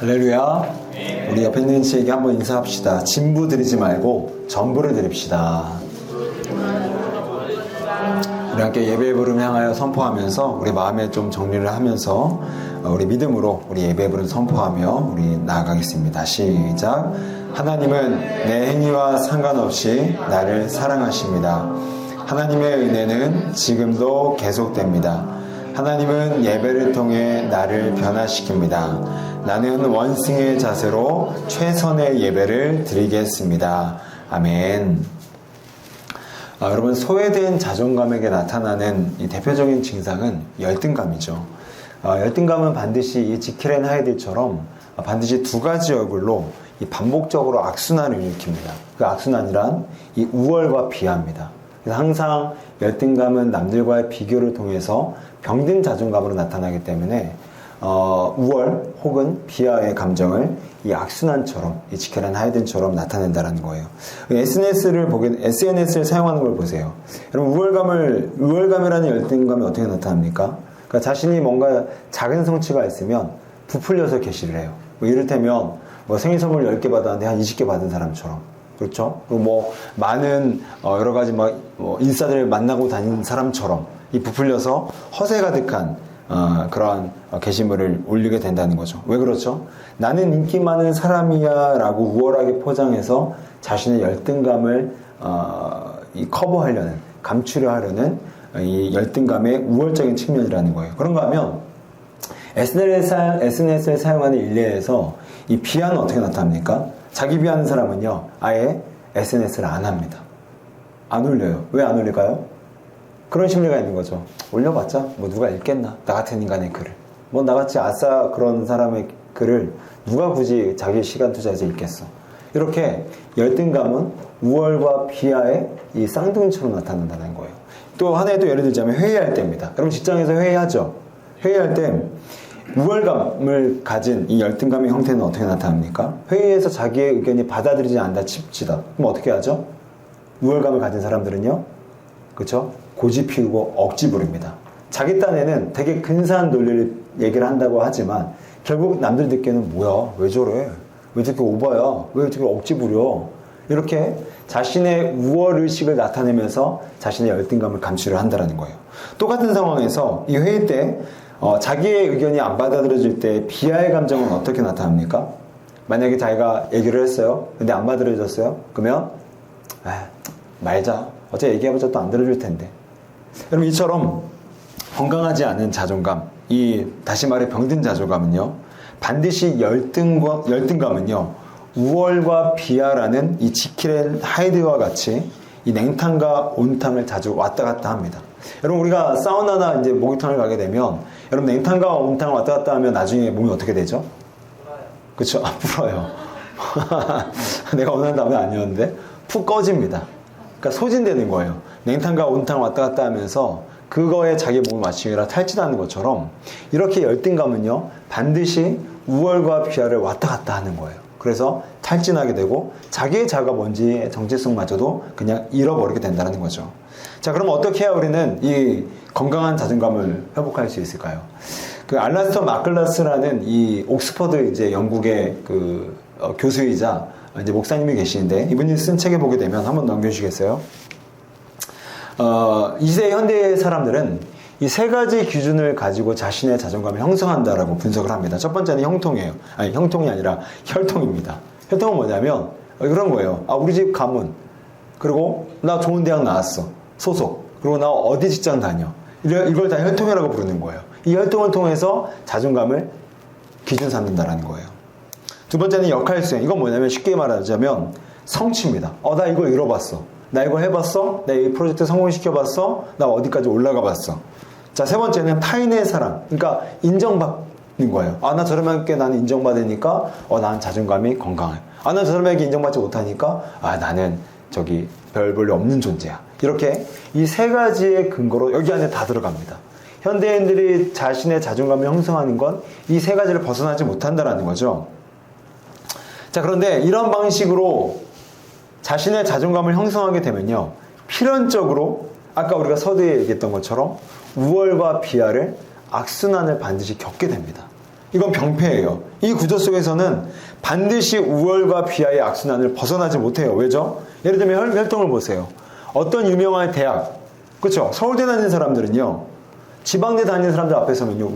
할렐루야. 우리 옆에 있는 씨에게 한번 인사합시다. 진부 드리지 말고 전부를 드립시다. 우리 함께 예배 부름 향하여 선포하면서 우리 마음에 좀 정리를 하면서 우리 믿음으로 우리 예배 부름 선포하며 우리 나아가겠습니다. 시작. 하나님은 내 행위와 상관없이 나를 사랑하십니다. 하나님의 은혜는 지금도 계속됩니다. 하나님은 예배를 통해 나를 변화시킵니다. 나는 원승의 자세로 최선의 예배를 드리겠습니다. 아멘. 여러분, 소외된 자존감에게 나타나는 이 대표적인 증상은 열등감이죠. 열등감은 반드시 이 지킬 앤 하이드처럼 반드시 두 가지 얼굴로 이 반복적으로 악순환을 일으킵니다. 그 악순환이란 이 우월과 비하입니다. 그래서 항상 열등감은 남들과의 비교를 통해서 병든 자존감으로 나타나기 때문에 우월 혹은 비하의 감정을 이 악순환처럼, 이 지킬 앤 하이든처럼 나타낸다는 거예요. SNS를 사용하는 걸 보세요. 여러분, 우월감이라는 열등감이 어떻게 나타납니까? 그러니까 자신이 뭔가 작은 성취가 있으면 부풀려서 게시를 해요. 이를테면 생일 선물 10개 받았는데 한 20개 받은 사람처럼. 그렇죠? 그리고 많은 여러 가지 인싸들을 만나고 다니는 사람처럼 이 부풀려서 허세 가득한 그러한 게시물을 올리게 된다는 거죠. 왜 그렇죠? 나는 인기 많은 사람이야 라고 우월하게 포장해서 자신의 열등감을 커버하려는, 감추려 하려는 이 열등감의 우월적인 측면이라는 거예요. 그런가 하면 SNS를 사용하는 일례에서 이 비하는 어떻게 나타납니까? 자기 비하는 사람은요, 아예 SNS를 안 합니다. 안 올려요. 왜 안 올릴까요? 그런 심리가 있는 거죠. 올려봤자 누가 읽겠나? 나 같은 인간의 글을. 나같이 아싸 그런 사람의 글을 누가 굳이 자기 시간 투자해서 읽겠어. 이렇게 열등감은 우월과 비하의 이 쌍둥이처럼 나타난다는 거예요. 또 하나의 또 예를 들자면 회의할 때입니다. 여러분 직장에서 회의하죠? 회의할 때 우월감을 가진 이 열등감의 형태는 어떻게 나타납니까? 회의에서 자기의 의견이 받아들이지 않는다 칩시다. 그럼 어떻게 하죠? 우월감을 가진 사람들은요, 그렇죠? 고집 피우고 억지 부립니다. 자기 딴에는 되게 근사한 논리를 얘기를 한다고 하지만 결국 남들 듣기에는 뭐야, 왜 저래, 왜 저렇게 오바야, 왜 저렇게 억지 부려, 이렇게 자신의 우월의식을 나타내면서 자신의 열등감을 감추려 한다는 거예요. 똑같은 상황에서 이 회의 때 자기의 의견이 안 받아들여질 때 비하의 감정은 어떻게 나타납니까? 만약에 자기가 얘기를 했어요. 근데 안 받아들여졌어요. 그러면 말자. 어차피 얘기해보자 또 안 들어줄 텐데. 여러분, 이처럼 건강하지 않은 자존감, 다시 말해 병든 자존감은요, 반드시 열등감은요, 우월과 비하라는 이 지킬 앤 하이드와 같이 이 냉탕과 온탕을 자주 왔다 갔다 합니다. 여러분, 우리가 사우나나 이제 목욕탕을 가게 되면, 여러분, 냉탕과 온탕을 왔다 갔다 하면 나중에 몸이 어떻게 되죠? 그쵸? 불어요. 내가 원하는 답은 아니었는데, 푹 꺼집니다. 그러니까 소진되는 거예요. 냉탕과 온탕 왔다 갔다 하면서 그거에 자기 몸을 맞추기라 탈진하는 것처럼 이렇게 열등감은요, 반드시 우월과 비하를 왔다 갔다 하는 거예요. 그래서 탈진하게 되고 자기의 자아가 뭔지의 정체성마저도 그냥 잃어버리게 된다는 거죠. 자, 그럼 어떻게 해야 우리는 이 건강한 자존감을 회복할 수 있을까요? 그 알라스터 마클라스라는 이 옥스퍼드 이제 영국의 교수이자 이제 목사님이 계시는데, 이분이 쓴 책에 보게 되면 한번 넘겨주시겠어요? 2세 현대의 사람들은 이 세 가지 기준을 가지고 자신의 자존감을 형성한다라고 분석을 합니다. 첫 번째는 형통이에요. 아니, 형통이 아니라 혈통입니다. 혈통은 뭐냐면 그런 거예요. 우리 집 가문, 그리고 나 좋은 대학 나왔어, 소속, 그리고 나 어디 직장 다녀, 이걸 다 혈통이라고 부르는 거예요. 이 혈통을 통해서 자존감을 기준 삼는다라는 거예요. 두 번째는 역할 수행. 이건 뭐냐면 쉽게 말하자면 성취입니다. 나 이거 이뤄봤어. 나 이거 해봤어. 나 이 프로젝트 성공시켜봤어. 나 어디까지 올라가 봤어. 자, 세 번째는 타인의 사랑. 그러니까 인정받는 거예요. 나 저 사람에게 나는 인정받으니까 나는 자존감이 건강해. 난 저 사람에게 인정받지 못하니까 나는 별 볼일 없는 존재야. 이렇게 이 세 가지의 근거로 여기 안에 다 들어갑니다. 현대인들이 자신의 자존감을 형성하는 건 이 세 가지를 벗어나지 못한다는 거죠. 자, 그런데 이런 방식으로 자신의 자존감을 형성하게 되면요, 필연적으로 아까 우리가 서두에 얘기했던 것처럼 우월과 비하를 악순환을 반드시 겪게 됩니다. 이건 병폐예요. 이 구조 속에서는 반드시 우월과 비하의 악순환을 벗어나지 못해요. 왜죠? 예를 들면 혈통을 보세요. 어떤 유명한 대학, 그렇죠? 서울대 다니는 사람들은요, 지방대 다니는 사람들 앞에 서면요,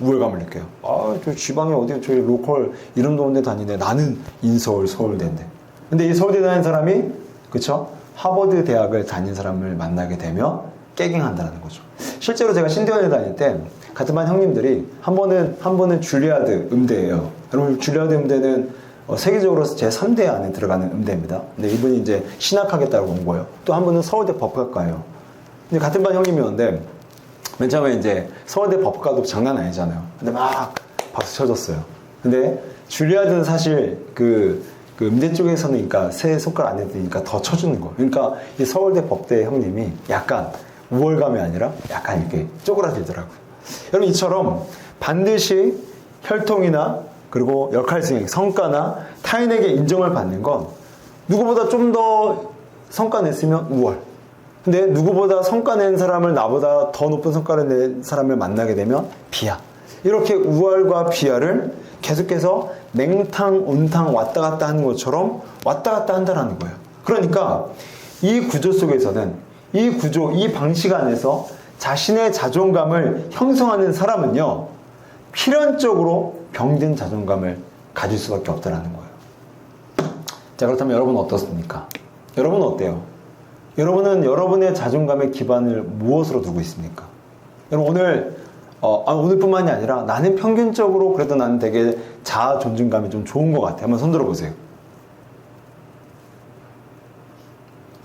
우월감을 느껴요. 아, 저 지방에 어디, 저기 로컬 이름 좋은 데 다니네. 나는 인서울, 서울대인데. 근데 이 서울대 다니는 사람이, 그렇죠? 하버드 대학을 다닌 사람을 만나게 되면 깨갱한다는 거죠. 실제로 제가 신대원에 다닐 때 같은 반 형님들이 한 번은 줄리아드 음대예요. 여러분, 줄리아드 음대는 세계적으로 제3대 안에 들어가는 음대입니다. 근데 이분이 이제 신학하겠다고 온 거예요. 또 한 분은 서울대 법학과예요. 근데 같은 반 형님이었는데 맨 처음에 이제 서울대 법학과도 장난 아니잖아요. 근데 막 박수 쳐줬어요. 근데 줄리아드는 사실 그 음대 쪽에서는 그러니까 세 손가락 안에 드니까 더 쳐주는 거예요. 그러니까 이 서울대 법대 형님이 약간 우월감이 아니라 약간 이렇게 쪼그라들더라고요. 여러분, 이처럼 반드시 혈통이나 그리고 역할 수행, 성과나 타인에게 인정을 받는 건 누구보다 좀 더 성과 냈으면 우월. 근데 누구보다 성과 낸 사람을 나보다 더 높은 성과를 낸 사람을 만나게 되면 비하. 이렇게 우월과 비하를 계속해서 냉탕, 온탕 왔다 갔다 하는 것처럼 왔다 갔다 한다는 거예요. 그러니까 이 구조 속에서는 이 구조, 이 방식 안에서 자신의 자존감을 형성하는 사람은요, 필연적으로 병든 자존감을 가질 수밖에 없다는 거예요. 자, 그렇다면 여러분은 어떻습니까? 여러분은 어때요? 여러분은 여러분의 자존감의 기반을 무엇으로 두고 있습니까? 여러분, 오늘뿐만이 아니라 나는 평균적으로 그래도 나는 되게 자아 존중감이 좀 좋은 것 같아요. 한번 손 들어보세요.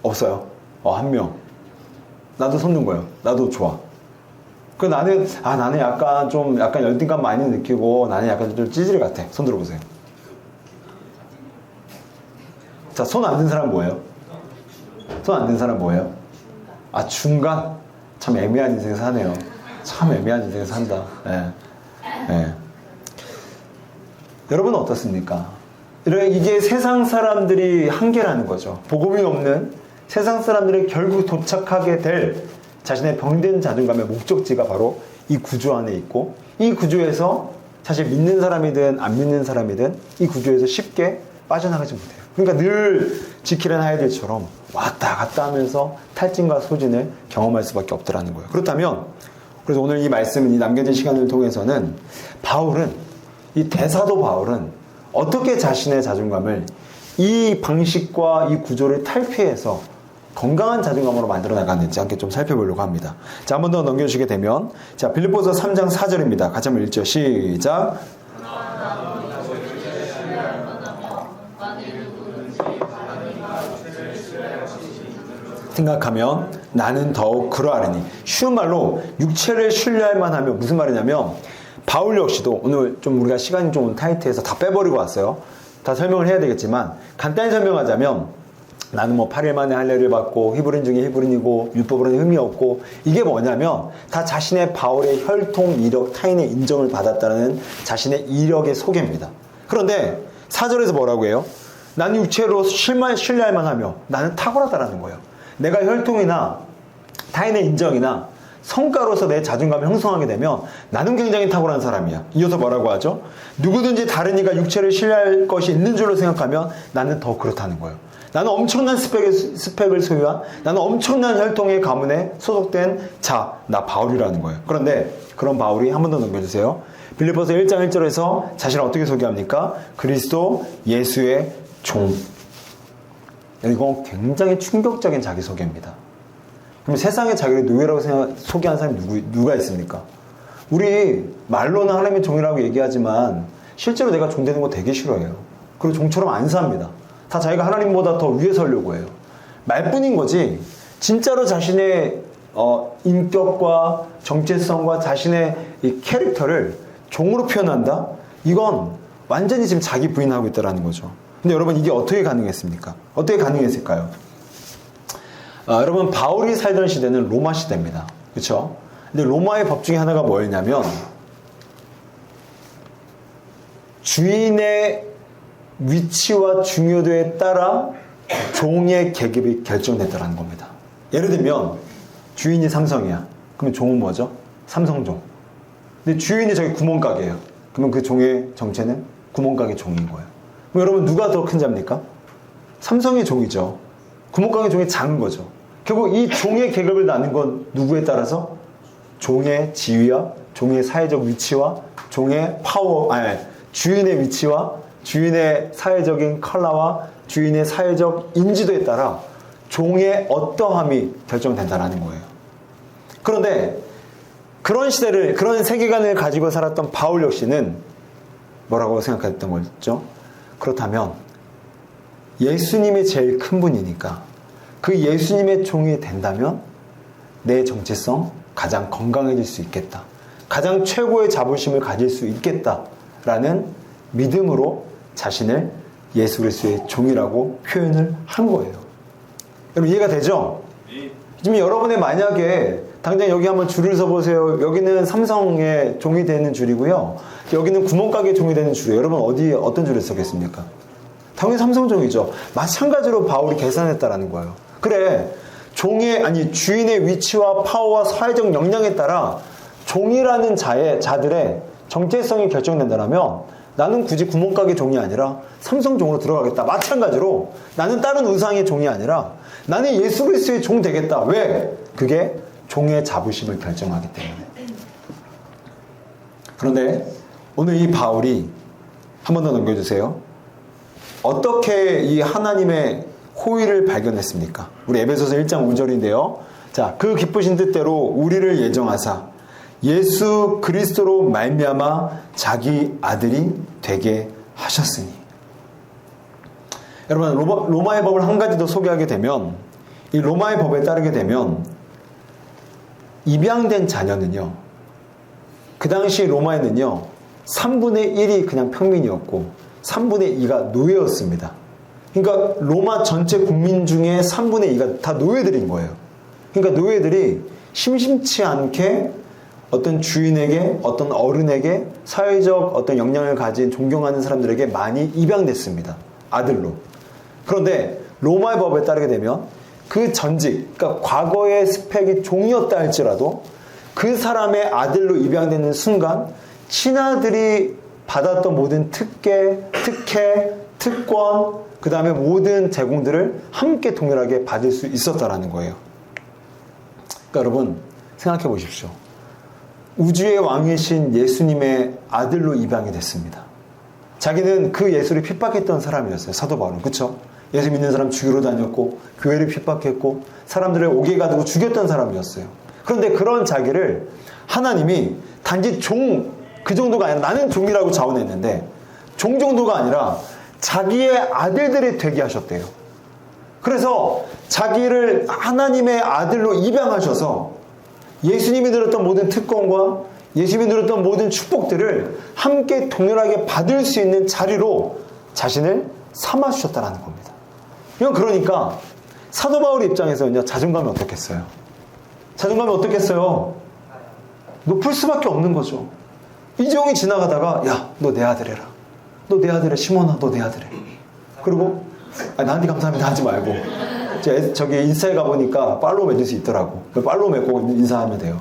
없어요. 한 명. 나도 손 든 거예요. 나도 좋아. 나는 약간 열등감 많이 느끼고 나는 약간 좀 찌질 같아. 손 들어보세요. 자, 손 안 든 사람 뭐예요? 손 안 든 사람 뭐예요? 중간? 참 애매한 인생 사네요. 참 애매한 인생 산다. 예. 여러분은 어떻습니까? 이게 세상 사람들이 한계라는 거죠. 복음이 없는 세상 사람들이 결국 도착하게 될 자신의 병든 자존감의 목적지가 바로 이 구조 안에 있고, 이 구조에서 사실 믿는 사람이든 안 믿는 사람이든 이 구조에서 쉽게 빠져나가지 못해요. 그러니까 늘 지킬앤 하이드처럼 왔다 갔다 하면서 탈진과 소진을 경험할 수밖에 없더라는 거예요. 그렇다면 그래서 오늘 이 말씀, 이 남겨진 시간을 통해서는 이 대사도 바울은 어떻게 자신의 자존감을 이 방식과 이 구조를 탈피해서 건강한 자존감으로 만들어 나가는지 함께 좀 살펴보려고 합니다. 자, 한 번 더 넘겨주시게 되면, 자, 빌립보서 3장 4절입니다. 같이 한번 읽죠. 시작. 생각하면 나는 더욱 그러하리니. 쉬운 말로 육체를 신뢰할 만하면 무슨 말이냐면, 바울 역시도 오늘 좀 우리가 시간이 좀 타이트해서 다 빼버리고 왔어요. 다 설명을 해야 되겠지만 간단히 설명하자면, 나는 8일 만에 할례를 받고 히브리인 중에 히브리인이고 율법으로는 흠이 없고, 이게 뭐냐면 다 자신의 바울의 혈통, 이력, 타인의 인정을 받았다는 자신의 이력의 소개입니다. 그런데 4절에서 뭐라고 해요? 나는 육체로 신뢰할 만하며 나는 탁월하다라는 거예요. 내가 혈통이나 타인의 인정이나 성과로서 내 자존감을 형성하게 되면 나는 굉장히 탁월한 사람이야. 이어서 뭐라고 하죠? 누구든지 다른 이가 육체를 신뢰할 것이 있는 줄로 생각하면 나는 더 그렇다는 거예요. 나는 엄청난 스펙을 소유한, 나는 엄청난 혈통의 가문에 소속된 나 바울이라는 거예요. 그런데 그런 바울이 한 번 더 넘겨주세요. 빌립보서 1장 1절에서 자신을 어떻게 소개합니까? 그리스도 예수의 종. 이거 굉장히 충격적인 자기소개입니다. 그럼 세상에 자기를 노예라고 소개하는 사람이 누가 있습니까? 우리 말로는 하나님의 종이라고 얘기하지만 실제로 내가 종 되는 거 되게 싫어해요. 그리고 종처럼 안 삽니다. 다 자기가 하나님보다 더 위에 서려고 해요. 말뿐인 거지 진짜로 자신의 인격과 정체성과 자신의 이 캐릭터를 종으로 표현한다? 이건 완전히 지금 자기 부인하고 있다는 거죠. 근데 여러분, 이게 어떻게 가능했습니까? 어떻게 가능했을까요? 여러분, 바울이 살던 시대는 로마 시대입니다. 그렇죠? 근데 로마의 법 중에 하나가 뭐였냐면 주인의 위치와 중요도에 따라 종의 계급이 결정됐다는 겁니다. 예를 들면 주인이 삼성이야. 그러면 종은 뭐죠? 삼성종. 근데 주인이 저기 구멍가게예요. 그러면 그 종의 정체는 구멍가게 종인 거예요. 그럼 여러분 누가 더 큰 자입니까? 삼성의 종이죠. 구멍가게 종이 작은 거죠. 결국 이 종의 계급을 나눈 건 누구에 따라서? 종의 지위와 종의 사회적 위치와 종의 주인의 위치와 주인의 사회적인 컬러와 주인의 사회적 인지도에 따라 종의 어떠함이 결정된다는 거예요. 그런데 그런 시대를, 그런 세계관을 가지고 살았던 바울 역시는 뭐라고 생각했던 거죠? 그렇다면 예수님이 제일 큰 분이니까 그 예수님의 종이 된다면 내 정체성 가장 건강해질 수 있겠다. 가장 최고의 자부심을 가질 수 있겠다라는 믿음으로 자신을 예수 그리스도의 종이라고 표현을 한 거예요. 여러분 이해가 되죠? 지금 여러분의 만약에 당장 여기 한번 줄을 서보세요. 여기는 삼성의 종이 되는 줄이고요. 여기는 구멍가게 종이 되는 줄이에요. 여러분 어떤 줄을 서겠습니까? 당연히 삼성종이죠. 마찬가지로 바울이 계산했다라는 거예요. 그래, 주인의 위치와 파워와 사회적 역량에 따라 종이라는 자들의 정체성이 결정된다면 나는 굳이 구멍가게 종이 아니라 삼성종으로 들어가겠다. 마찬가지로 나는 다른 우상의 종이 아니라 나는 예수 그리스도의 종 되겠다. 왜? 그게 종의 자부심을 결정하기 때문에. 그런데 오늘 이 바울이 한 번 더 넘겨주세요. 어떻게 이 하나님의 호의를 발견했습니까? 우리 에베소서 1장 5절인데요. 자, 그 기쁘신 뜻대로 우리를 예정하사 예수 그리스도로 말미암아 자기 아들이 되게 하셨으니. 여러분 로마의 법을 한 가지 더 소개하게 되면, 이 로마의 법에 따르게 되면 입양된 자녀는요, 그 당시 로마에는요 3분의 1이 그냥 평민이었고 3분의 2가 노예였습니다. 그러니까 로마 전체 국민 중에 3분의 2가 다 노예들인 거예요. 그러니까 노예들이 심심치 않게 어떤 주인에게, 어떤 어른에게 사회적 어떤 역량을 가진 존경하는 사람들에게 많이 입양됐습니다. 아들로. 그런데 로마의 법에 따르게 되면 그 전직, 그러니까 과거의 스펙이 종이었다 할지라도 그 사람의 아들로 입양되는 순간 친아들이 받았던 모든 특혜, 특권, 그 다음에 모든 제공들을 함께 동일하게 받을 수 있었다라는 거예요. 그러니까 여러분 생각해 보십시오. 우주의 왕이신 예수님의 아들로 입양이 됐습니다. 자기는 그 예수를 핍박했던 사람이었어요. 사도 바울은. 그렇죠? 예수 믿는 사람 죽이러 다녔고 교회를 핍박했고 사람들을 옥에 가두고 죽였던 사람이었어요. 그런데 그런 자기를 하나님이 단지 그 정도가 아니라 나는 종이라고 자원했는데 종 정도가 아니라 자기의 아들들이 되게 하셨대요. 그래서 자기를 하나님의 아들로 입양하셔서 예수님이 누렸던 모든 특권과 예수님이 누렸던 모든 축복들을 함께 동일하게 받을 수 있는 자리로 자신을 삼아주셨다는 겁니다. 이건 그러니까 사도 바울의 입장에서는요, 자존감이 어떻겠어요? 자존감이 어떻겠어요? 높을 수밖에 없는 거죠. 이재용이 지나가다가 야, 너 내 아들이라. 너 내 아들이야. 시몬아, 너 내 아들이야. 그리고 나한테 감사합니다 하지 말고 저기 인스타에 가보니까 팔로우 맺을 수 있더라고. 팔로우 맺고 인사하면 돼요.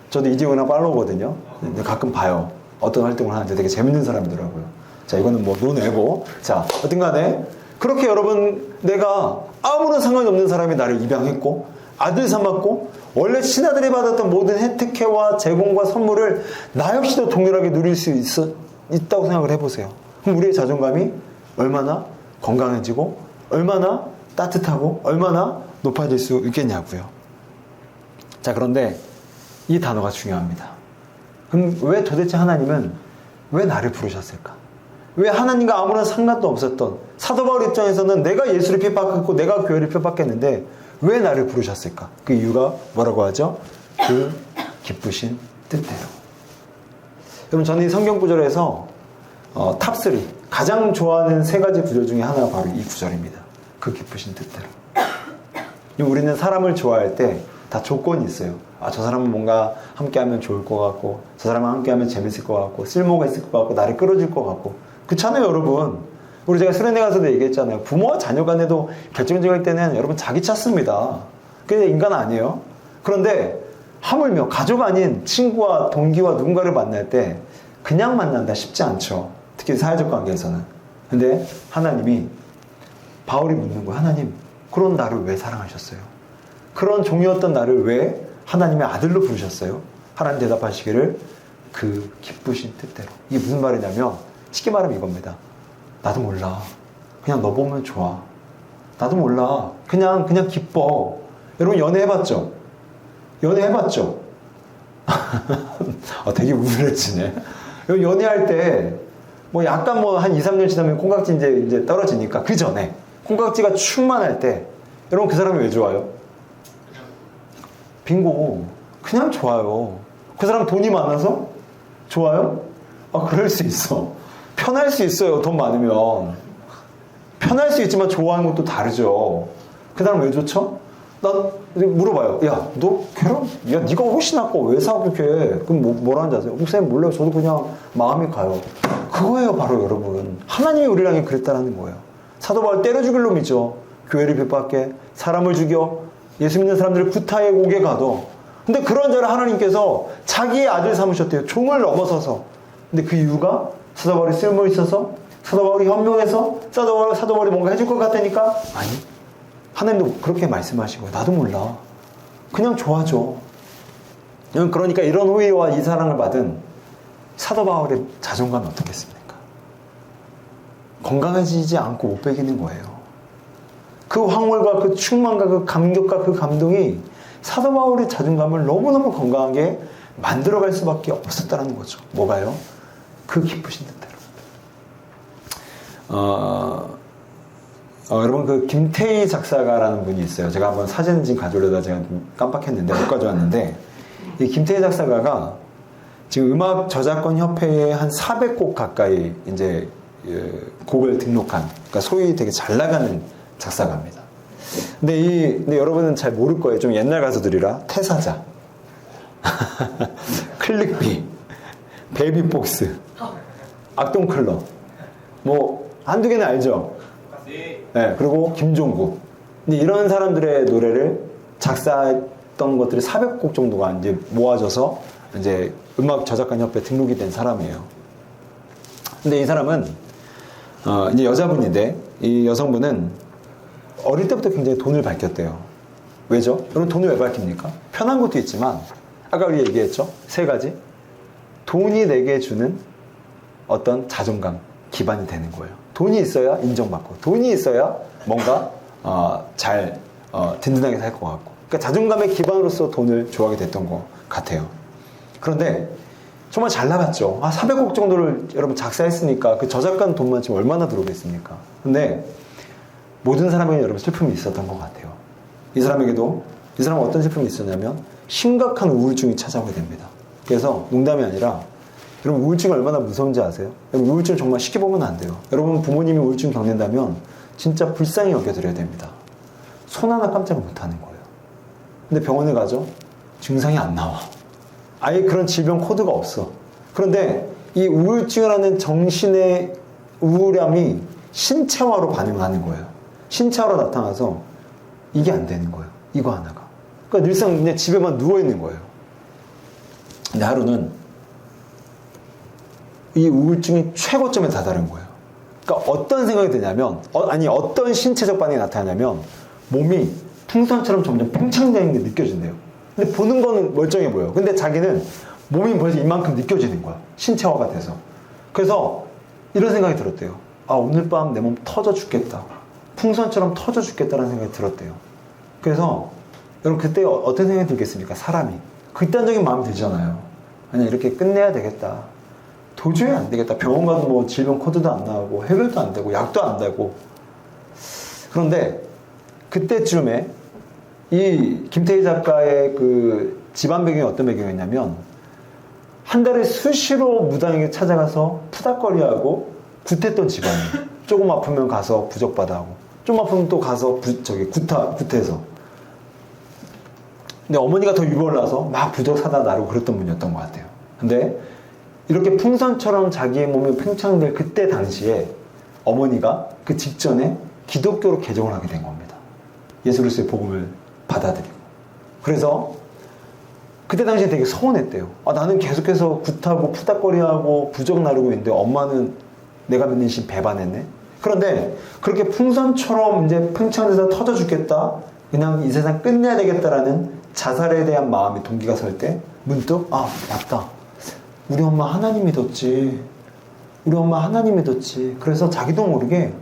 저도 이재용이랑 팔로우거든요. 가끔 봐요. 어떤 활동을 하는데 되게 재밌는 사람이더라고요. 자, 이거는 뭐 노내고. 자, 어떤 간에 그렇게 여러분, 내가 아무런 상관이 없는 사람이 나를 입양했고 아들 삼았고 원래 친아들이 받았던 모든 혜택과 제공과 선물을 나 역시도 동일하게 누릴 수 있다고 생각을 해보세요. 그럼 우리의 자존감이 얼마나 건강해지고 얼마나 따뜻하고 얼마나 높아질 수 있겠냐고요. 자, 그런데 이 단어가 중요합니다. 그럼 왜 도대체 하나님은 왜 나를 부르셨을까? 왜 하나님과 아무런 상관도 없었던 사도 바울 입장에서는 내가 예수를 핍박했고 내가 교회를 핍박했는데 왜 나를 부르셨을까? 그 이유가 뭐라고 하죠? 그 기쁘신 뜻대로. 여러분, 저는 이 성경 구절에서 탑3 가장 좋아하는 세 가지 구절 중에 하나가 바로 이 구절입니다. 그 기쁘신 뜻대로. 우리는 사람을 좋아할 때 다 조건이 있어요. 저 사람은 뭔가 함께하면 좋을 것 같고, 저 사람은 함께하면 재밌을 것 같고, 쓸모가 있을 것 같고, 나를 끌어줄 것 같고. 그렇잖아요, 여러분. 우리 제가 수련회 가서도 얘기했잖아요. 부모와 자녀 간에도 결정적일 때는 여러분 자기 찾습니다. 그게 인간 아니에요. 그런데 하물며 가족 아닌 친구와 동기와 누군가를 만날 때 그냥 만난다 쉽지 않죠. 특히 사회적 관계에서는. 근데 하나님이, 바울이 묻는 거예요. 하나님, 그런 나를 왜 사랑하셨어요? 그런 종이었던 나를 왜 하나님의 아들로 부르셨어요? 하나님 대답하시기를 그 기쁘신 뜻대로. 이게 무슨 말이냐면 쉽게 말하면 이겁니다. 나도 몰라. 그냥 너 보면 좋아. 나도 몰라. 그냥 기뻐. 여러분 연애해봤죠? 연애해봤죠? 되게 우울해지네. 연애할 때 뭐 약간 뭐 한 2, 3년 지나면 콩깍지 이제 떨어지니까 그 전에 콩깍지가 충만할 때 여러분 그 사람이 왜 좋아요? 빙고. 그냥 좋아요. 그 사람 돈이 많아서 좋아요? 그럴 수 있어. 편할 수 있어요. 돈 많으면. 편할 수 있지만 좋아하는 것도 다르죠. 그 사람 왜 좋죠? 나 물어봐요. 야, 너 걔랑, 야, 네가 훨씬 낫고 왜 사귀게? 그럼 뭐라는지 아세요? 목사님 몰라요. 저도 그냥 마음이 가요. 그거예요, 바로 여러분. 하나님이 우리랑 그랬다라는 거예요. 사도 바울 때려 죽일 놈이죠. 교회를 핍박해, 사람을 죽여, 예수 믿는 사람들을 구타해 옥에 가둬. 근데 그런 자를 하나님께서 자기의 아들 삼으셨대요. 종을 넘어서서. 근데 그 이유가 사도 바울이 쓸모 있어서, 사도 바울이 현명해서, 사도 바울이 뭔가 해줄 것 같다니까? 아니. 하나님도 그렇게 말씀하시고 나도 몰라. 그냥 좋아져. 그러니까 이런 호의와 이 사랑을 받은 사도 바울의 자존감이 어떻겠습니까? 건강해지지 않고 못 배기는 거예요. 그 황홀과 그 충만과 그 감격과 그 감동이 사도 바울의 자존감을 너무너무 건강하게 만들어갈 수밖에 없었다는 거죠. 뭐가요? 그 기쁘신 뜻대로. 여러분 그 김태희 작사가라는 분이 있어요. 제가 한번 사진 지금 가져오려다 제가 깜빡했는데 못 가져왔는데, 이 김태희 작사가가 지금 음악 저작권 협회에 한 400곡 가까이 이제 곡을 등록한, 그러니까 소위 되게 잘 나가는 작사가입니다. 근데 여러분은 잘 모를 거예요. 좀 옛날 가수들이라 태사자, 클릭비, 베이비복스, 악동클럽, 뭐 한두 개는 알죠. 네, 그리고 김종국. 근데 이런 사람들의 노래를 작사했던 것들이 400곡 정도가 이제 모아져서 이제 음악 저작권 협회에 등록이 된 사람이에요. 근데 이 사람은 이제 여자분인데, 이 여성분은 어릴 때부터 굉장히 돈을 밝혔대요. 왜죠? 여러분 돈을 왜 밝힙니까? 편한 것도 있지만 아까 우리 얘기했죠? 3가지. 돈이 내게 주는 어떤 자존감, 기반이 되는 거예요. 돈이 있어야 인정받고, 돈이 있어야 뭔가 잘 든든하게 살 것 같고, 그러니까 자존감의 기반으로서 돈을 좋아하게 됐던 것 같아요. 그런데 정말 잘 나갔죠. 400곡 정도를 여러분 작사했으니까 그 저작권 돈만 지금 얼마나 들어오겠습니까? 근데 모든 사람에게 여러분 슬픔이 있었던 것 같아요. 이 사람은 어떤 슬픔이 있었냐면 심각한 우울증이 찾아오게 됩니다. 그래서 농담이 아니라, 여러분 우울증이 얼마나 무서운지 아세요? 여러분 우울증 정말 쉽게 보면 안 돼요. 여러분 부모님이 우울증 겪는다면 진짜 불쌍히 여겨드려야 됩니다. 손 하나 깜짝 못하는 거예요. 근데 병원에 가죠? 증상이 안 나와. 아예 그런 질병 코드가 없어. 그런데 이 우울증이라는 정신의 우울함이 신체화로 반응하는 거예요. 신체화로 나타나서 이게 안 되는 거예요. 이거 하나가. 그러니까 늘상 그냥 집에만 누워있는 거예요. 근데 하루는 이 우울증이 최고점에 다다른 거예요. 그러니까 어떤 생각이 드냐면, 어떤 신체적 반응이 나타나냐면 몸이 풍선처럼 점점 팽창되는 게 느껴진대요. 근데 보는 거는 멀쩡해 보여요. 근데 자기는 몸이 벌써 이만큼 느껴지는 거야. 신체화가 돼서. 그래서 이런 생각이 들었대요. 오늘 밤 내 몸 터져 죽겠다. 풍선처럼 터져 죽겠다라는 생각이 들었대요. 그래서 여러분 그때 어떤 생각이 들겠습니까? 사람이. 극단적인 마음이 들잖아요. 아니 이렇게 끝내야 되겠다. 도저히 안 되겠다. 병원 가도 뭐 질병 코드도 안 나오고 해결도 안 되고 약도 안 되고. 그런데 그때쯤에 이 김태희 작가의 그 집안 배경이 어떤 배경이었냐면, 한 달에 수시로 무당에게 찾아가서 푸닥거리하고 굿했던 집안이에요. 조금 아프면 가서 부적받아 하고, 좀 아프면 또 가서 굿해서. 근데 어머니가 더 유별나서 막 부적 사다 나르고 그랬던 분이었던 것 같아요. 근데 이렇게 풍선처럼 자기의 몸이 팽창될 그때 당시에 어머니가 그 직전에 기독교로 개종을 하게 된 겁니다. 예수 그리스도의 복음을 받아들이고. 그래서 그때 당시에 되게 서운했대요. 나는 계속해서 굿하고 푸닥거리하고 부적 나르고 있는데 엄마는 내가 믿는 신 배반했네. 그런데 그렇게 풍선처럼 이제 팽창돼서 터져 죽겠다, 그냥 이 세상 끝내야 되겠다라는 자살에 대한 마음의 동기가 설 때 문득 맞다, 우리 엄마 하나님 믿었지, 우리 엄마 하나님 믿었지. 그래서 자기도 모르게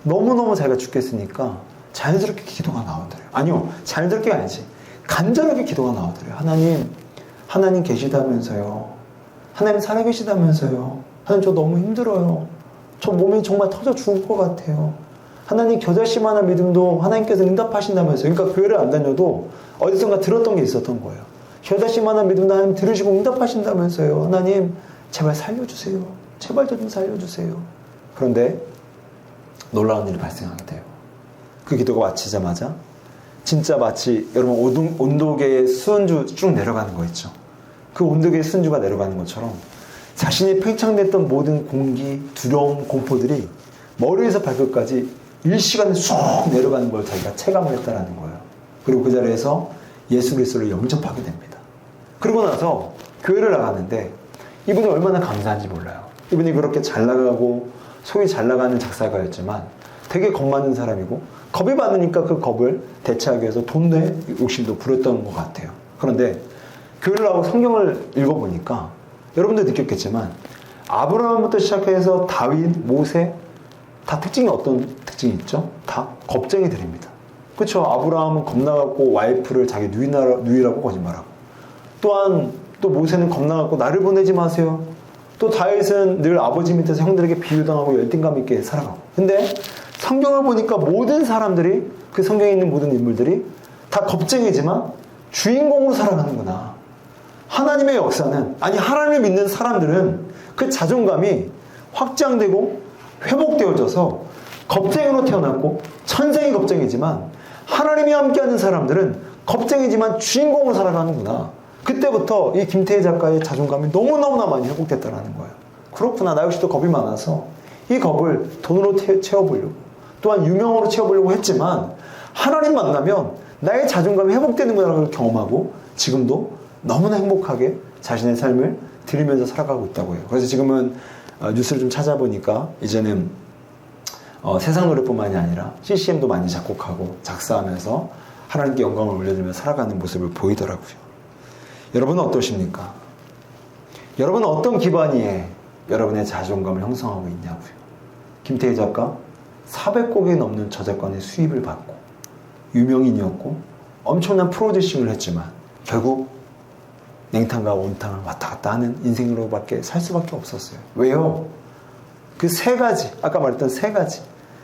너무너무 자기가 죽겠으니까 자연스럽게 기도가 나오더래요. 아니요, 자연스럽게가 아니지, 간절하게 기도가 나오더래요. 하나님 계시다면서요, 하나님 살아계시다면서요, 하나님 저 너무 힘들어요, 저 몸이 정말 터져 죽을 것 같아요, 하나님 겨자씨만한 믿음도 하나님께서 응답하신다면서요. 그러니까 교회를 안 다녀도 어디선가 들었던 게 있었던 거예요. 겨자씨만한 믿음도 하나님 들으시고 응답하신다면서요. 하나님 제발 살려주세요, 제발 저 좀 살려주세요. 그런데 놀라운 일이 발생하게 돼요. 그 기도가 마치자마자 진짜 마치 여러분 온도계의 수은주 쭉 내려가는 거 있죠. 그 온도계의 수은주가 내려가는 것처럼 자신이 팽창됐던 모든 공기, 두려움, 공포들이 머리에서 발끝까지 일시간에 쑥 내려가는 걸 자기가 체감을 했다라는 거예요. 그리고 그 자리에서 예수 그리스도를 영접하게 됩니다. 그러고 나서 교회를 나가는데 이분이 얼마나 감사한지 몰라요. 이분이 그렇게 잘 나가고 소위 잘 나가는 작사가였지만 되게 겁 많은 사람이고, 겁이 많으니까 그 겁을 대체하기 위해서 돈내 욕심도 부렸던 것 같아요. 그런데 교회를 나가고 성경을 읽어보니까 여러분도 느꼈겠지만 아브라함부터 시작해서 다윗, 모세 다 특징이 어떤 특징이 있죠? 다 겁쟁이들입니다. 그렇죠? 아브라함은 겁나갖고 와이프를 자기 누이라고 거짓말하고, 또한 또 모세는 겁나갖고 나를 보내지 마세요. 또 다윗은 늘 아버지 밑에서 형들에게 비유당하고 열등감 있게 살아가고. 근데 성경을 보니까 모든 사람들이, 그 성경에 있는 모든 인물들이 다 겁쟁이지만 주인공으로 살아가는구나. 하나님의 역사는, 아니 하나님을 믿는 사람들은 그 자존감이 확장되고 회복되어져서 겁쟁이로 태어났고, 천생이 겁쟁이지만 하나님이 함께하는 사람들은 겁쟁이지만 주인공으로 살아가는구나. 그때부터 이 김태희 작가의 자존감이 너무너무나 많이 회복됐다는 거예요. 그렇구나, 나 역시도 겁이 많아서 이 겁을 돈으로 채워보려고, 또한 유명으로 채워보려고 했지만 하나님 만나면 나의 자존감이 회복되는구나라는 걸 경험하고 지금도 너무나 행복하게 자신의 삶을 들으면서 살아가고 있다고 해요. 그래서 지금은 뉴스를 좀 찾아보니까 이제는 세상 노래뿐만이 아니라 CCM도 많이 작곡하고 작사하면서 하나님께 영광을 올려드리며 살아가는 모습을 보이더라고요. 여러분은 어떠십니까? 여러분은 어떤 기반 위에 여러분의 자존감을 형성하고 있냐고요. 김태희 작가 400곡이 넘는 저작권의 수입을 받고 유명인이었고 엄청난 프로듀싱을 했지만 결국 냉탕과 온탕을 왔다 갔다 하는 인생으로밖에 살 수밖에 없었어요. 왜요? 그 세 가지, 아까 말했던 세 가지,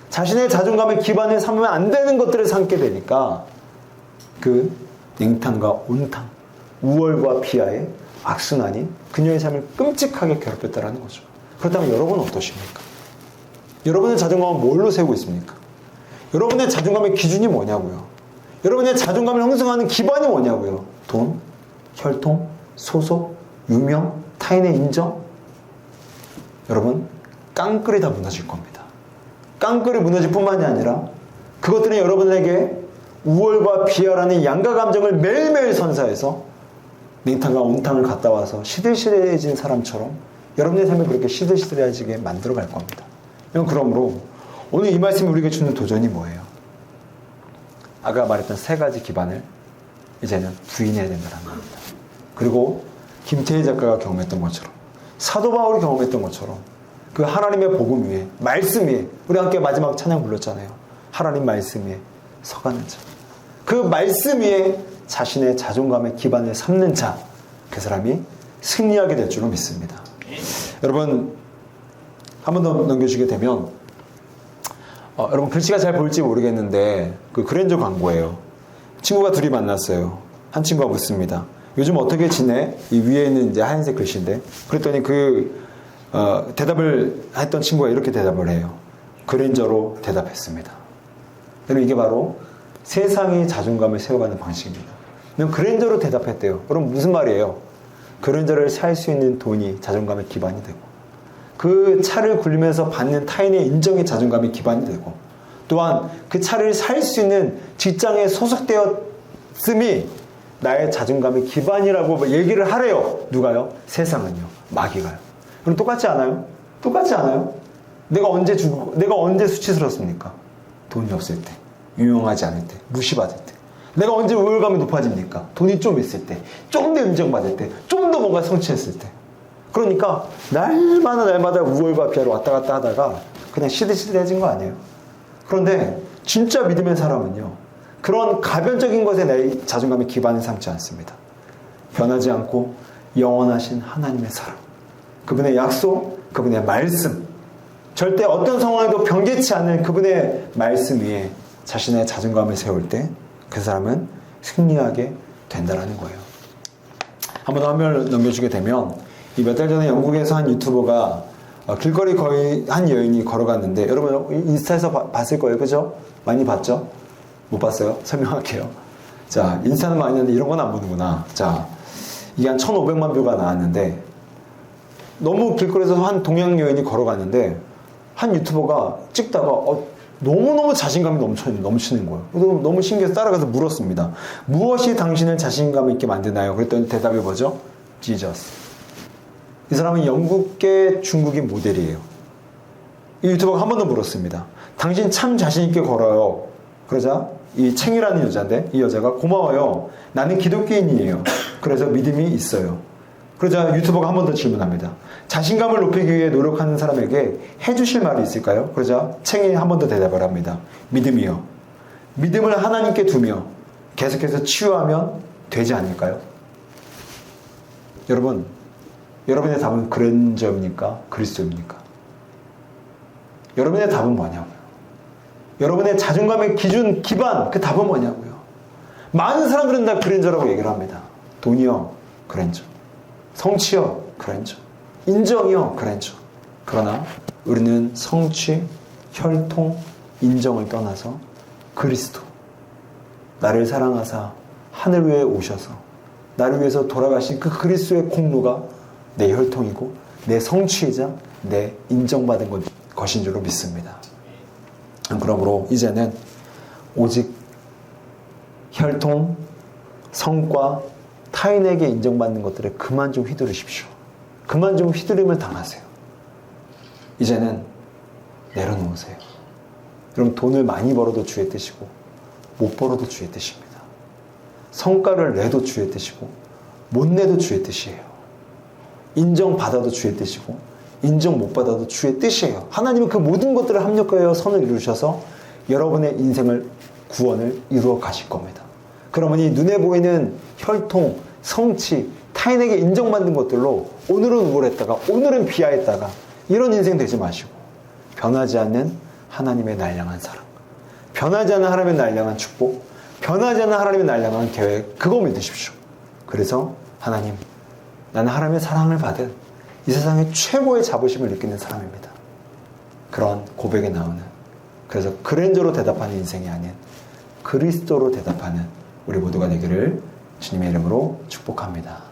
자신의 자존감의 기반을 삼으면 안 되는 것들을 삼게 되니까 그 냉탕과 온탕, 우월과 비하의 악순환이 그녀의 삶을 끔찍하게 괴롭혔다는 거죠. 그렇다면 여러분은 어떠십니까? 여러분의 자존감은 뭘로 세우고 있습니까? 여러분의 자존감의 기준이 뭐냐고요? 여러분의 자존감을 형성하는 기반이 뭐냐고요? 돈, 혈통, 소속, 유명, 타인의 인정? 여러분, 깡끌이 다 무너질 겁니다. 깡끌이 무너질 뿐만이 아니라 그것들은 여러분에게 우월과 비하라는 양가 감정을 매일매일 선사해서 냉탕과 온탕을 갔다 와서 시들시들해진 사람처럼 여러분의 삶이 그렇게 시들시들해지게 만들어 갈 겁니다. 그러므로 오늘 이 말씀이 우리에게 주는 도전이 뭐예요? 아까 말했던 세 가지 기반을 이제는 부인해야 된다는 겁니다. 그리고 김태희 작가가 경험했던 것처럼, 사도 바울이 경험했던 것처럼 그 하나님의 복음 위에, 말씀 위에, 우리 함께 마지막 찬양 불렀잖아요. 하나님 말씀 위에 서가는 자, 그 말씀 위에 자신의 자존감의 기반을 삼는 자, 그 사람이 승리하게 될 줄로 믿습니다. 여러분, 한 번 더 넘겨주게 되면 여러분 글씨가 잘 보일지 모르겠는데 그 그랜저 광고예요. 친구가 둘이 만났어요. 한 친구가 묻습니다. 요즘 어떻게 지내? 이 위에 있는 이제 하얀색 글씨인데, 그랬더니 대답을 했던 친구가 이렇게 대답을 해요. 그랜저로 대답했습니다. 여러분, 이게 바로 세상이 자존감을 세워가는 방식입니다. 그랜저로 대답했대요. 그럼 무슨 말이에요? 그랜저를 살 수 있는 돈이 자존감의 기반이 되고, 그 차를 굴리면서 받는 타인의 인정이 자존감의 기반이 되고, 또한 그 차를 살 수 있는 직장에 소속되었음이 나의 자존감의 기반이라고 얘기를 하래요. 누가요? 세상은요. 마귀가요. 그럼 똑같지 않아요? 똑같지 않아요? 내가 언제 수치스럽습니까? 돈이 없을 때, 유용하지 않을 때, 무시받을 때. 내가 언제 우월감이 높아집니까? 돈이 좀 있을 때, 좀 더 인정받을 때, 좀 더 뭔가 성취했을 때. 그러니까 날마다 우월과 비하로 왔다 갔다 하다가 그냥 시들시들해진 거 아니에요? 그런데 진짜 믿음의 사람은요, 그런 가변적인 것에 내 자존감의 기반을 삼지 않습니다. 변하지 않고 영원하신 하나님의 사랑, 그분의 약속, 그분의 말씀, 절대 어떤 상황에도 변개치 않는 그분의 말씀 위에 자신의 자존감을 세울 때 그 사람은 승리하게 된다는 거예요. 한번 화면을 넘겨주게 되면, 이 몇 달 전에 영국에서 한 유튜버가 길거리 거의 한 여인이 걸어갔는데, 여러분 인스타에서 봤을 거예요. 그죠? 많이 봤죠? 못 봤어요? 설명할게요. 자, 인스타는 많이 했는데 이런 건 안 보는구나. 자, 이게 한 1,500만 뷰가 나왔는데, 너무 길거리에서 한 동양 여인이 걸어갔는데 한 유튜버가 찍다가 너무너무 자신감이 넘치는 거예요. 그래서 너무 신기해서 따라가서 물었습니다. 무엇이 당신을 자신감 있게 만드나요? 그랬더니 대답이 뭐죠? 지저스. 이 사람은 영국계 중국인 모델이에요. 이 유튜버가 한 번 더 물었습니다. 당신 참 자신 있게 걸어요. 그러자 이 챙이라는 여자인데, 이 여자가 고마워요. 나는 기독교인이에요. 그래서 믿음이 있어요. 그러자 유튜버가 한 번 더 질문합니다. 자신감을 높이기 위해 노력하는 사람에게 해주실 말이 있을까요? 그러자 챙이 한 번 더 대답을 합니다. 믿음이요. 믿음을 하나님께 두며 계속해서 치유하면 되지 않을까요? 여러분, 여러분의 답은 그랜저입니까? 그리스도입니까? 여러분의 답은 뭐냐고요? 여러분의 자존감의 기준, 기반, 그 답은 뭐냐고요? 많은 사람들은 다 그랜저라고 얘기를 합니다. 돈이요, 그랜저. 성취요, 그랜저. 인정이요, 그랜저. 그러나 우리는 성취, 혈통, 인정을 떠나서 그리스도, 나를 사랑하사 하늘 위에 오셔서 나를 위해서 돌아가신 그 그리스도의 공로가 내 혈통이고 내 성취이자 내 인정받은 것인 줄로 믿습니다. 그러므로 이제는 오직 혈통, 성과, 타인에게 인정받는 것들에 그만 좀 휘두르십시오. 그만 좀 휘두림을 당하세요. 이제는 내려놓으세요. 여러분, 돈을 많이 벌어도 주의 뜻이고 못 벌어도 주의 뜻입니다. 성과를 내도 주의 뜻이고 못 내도 주의 뜻이에요. 인정받아도 주의 뜻이고 인정 못 받아도 주의 뜻이에요. 하나님은 그 모든 것들을 합력하여 선을 이루셔서 여러분의 인생을, 구원을 이루어 가실 겁니다. 그러므니 눈에 보이는 혈통, 성취, 타인에게 인정받는 것들로 오늘은 우울했다가 오늘은 비하했다가 이런 인생 되지 마시고 변하지 않는 하나님의 날량한 사랑, 변하지 않는 하나님의 날량한 축복, 변하지 않는 하나님의 날량한 계획, 그거 믿으십시오. 그래서 하나님, 나는 하나님의 사랑을 받은 이 세상의 최고의 자부심을 느끼는 사람입니다. 그런 고백에 나오는, 그래서 그랜저로 대답하는 인생이 아닌 그리스도로 대답하는 우리 모두가 되기를 주님의 이름으로 축복합니다.